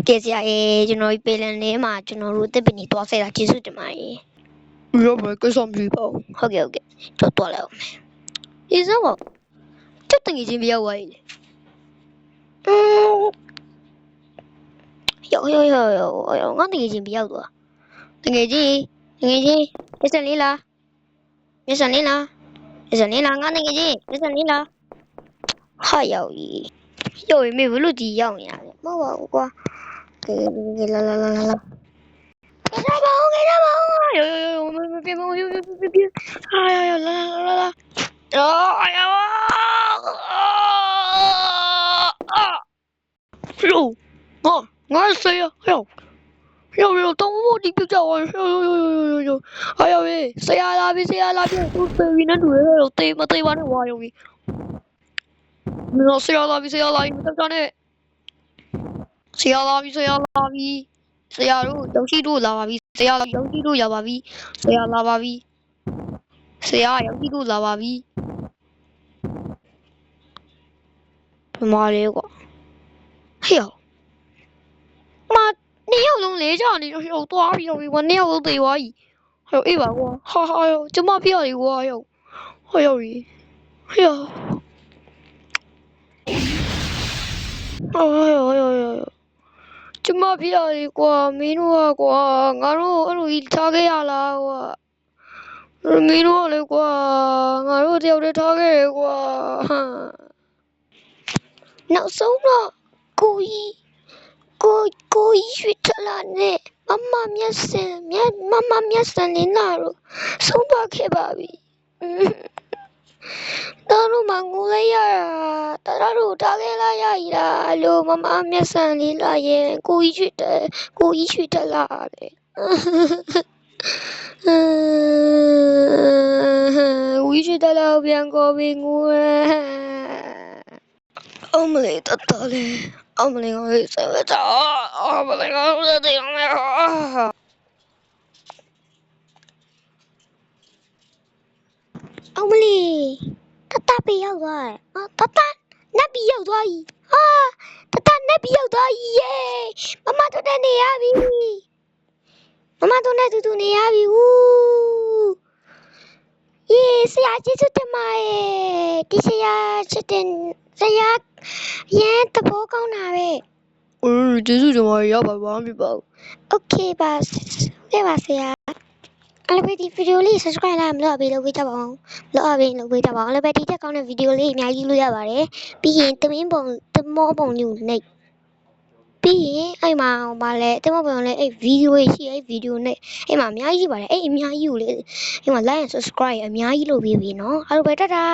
ကဲဆရာရေကျွန်တော်ဒီပေလန်လေးမှာကျွန်တော်တို့တစ်ပင်ကြီးတွားဆဲတာကျေးဇူးတင်ပါတယ်ရောပဲကိစ္စမရှိပါဘူးဟုတ်ကဲ့ကျွန်တော်တွားလိုက်အောင်မယ်ဒီစမ်းပါကျုပ်တငယ်ချင်းမရောက်သွားပြီရောက်ငါတငယ်ချင်းမရောက်သွားတငယ်ချင်းမျက်စံလေးလားငါတငယ်ချင်းမျက်စံလေးလားဟာရောက်ပြီမေဘလို့ဒီရောက်နေရလဲမဟုတ်ပါဘူးကွာကဲလာကဲထားပါဦးရောမပြေမပြေဟာလာငါဆေးရောတော့ဒီပြကြဝါရောဆရာလာပြီသူပြေနေတူရောတေးမသေးပါနဲ့ဝါရောမင်းဆရာလာပြီမတက်ကြနဲ့ဆရာလာပြီဆရာတို့ရောက်ရှိတို့လာပါပြီဆရာရောက်ရှိတို့ရပါပြီဆရာလာပါပြီဆရာရောက်ရှိတို့လာပါပြီဘယ်မှာလဲကွာဟေ့မနှစ်ယောက်လုံးလဲကြနေတော့ဟိုသွားပြီးတော့ဝနှစ်ယောက်လုံးသေးသွားပြီဟိုအေးပါကွာဟာကျမပြရတယ်ကွာဟိုရောက်ပြီဟေ့ကျမပြရတယ်ကွာမင်းတို့ကကွာငါတို့အဲ့လိုကြီးထားခဲ့ရလားကွာမင်းတို့ကလေကွာငါတို့တယောက်တည်းထားခဲ့ရကွာနောက်ဆုံးတော့ကိုကြီးရွှေထလာနဲ့မမမျက်စံလေးနာတော့ဆုံးသွားခဲ့ပါပြီတော်တို့မငိုလိုက်ရတာတော်တို့ထားခဲ့လိုက်ရည်လားလို့မမမျက်စံလေးလာရဲ့ကိုကြီးရွှေထလာလေဝီရှိတလာပြန်ကိုဘင်းငွေအမလေးတတလေးအမလေးကိုဆယ်တာအမလေးကိုတဲ့အောင်လေအမလေးတတပြရောက်သွားတယ်တတနတ်ပြရောက်သွားပြီတတနတ်ပြရောက်သွားပြီယေမမတို့နဲ့နေရပြီမမတို့နဲ့တူနေရပြီဦးယေဆရာကျေးဇူးတင်ပါတယ်ဒီဆရာချစ်တယ်ဆရာရဲတဘောကောင်းတာပဲကျေးဇူးတင်ပါတယ်ရပါဘာမှမဖြစ်ပါဘူးโอเคပါခဲ့ပါဆရာအဲ့လိုပဲဒီဗီဒီယိုလေး subscribe လာမလို့ပေးလို့ပေးကြပါအောင်လို့ပေးကြပါအောင်အဲ့လိုပဲဒီတက်ကောင်းတဲ့ဗီဒီယိုလေးအများကြီးလို့ရပါတယ်ပြီးရင်တမောပုံညူနေပြီးရင်အဲ့မှာဗာလဲတမောပုံလဲအဲ့ဗီဒီယိုရှိအဲ့ဗီဒီယိုနဲ့အဲ့မှာအများကြီးပါတယ်အဲ့အများကြီးကိုလေအဲ့မှာ like and subscribe အများကြီးလုပ်ပေးပြီနော်အဲ့လိုပဲတတာ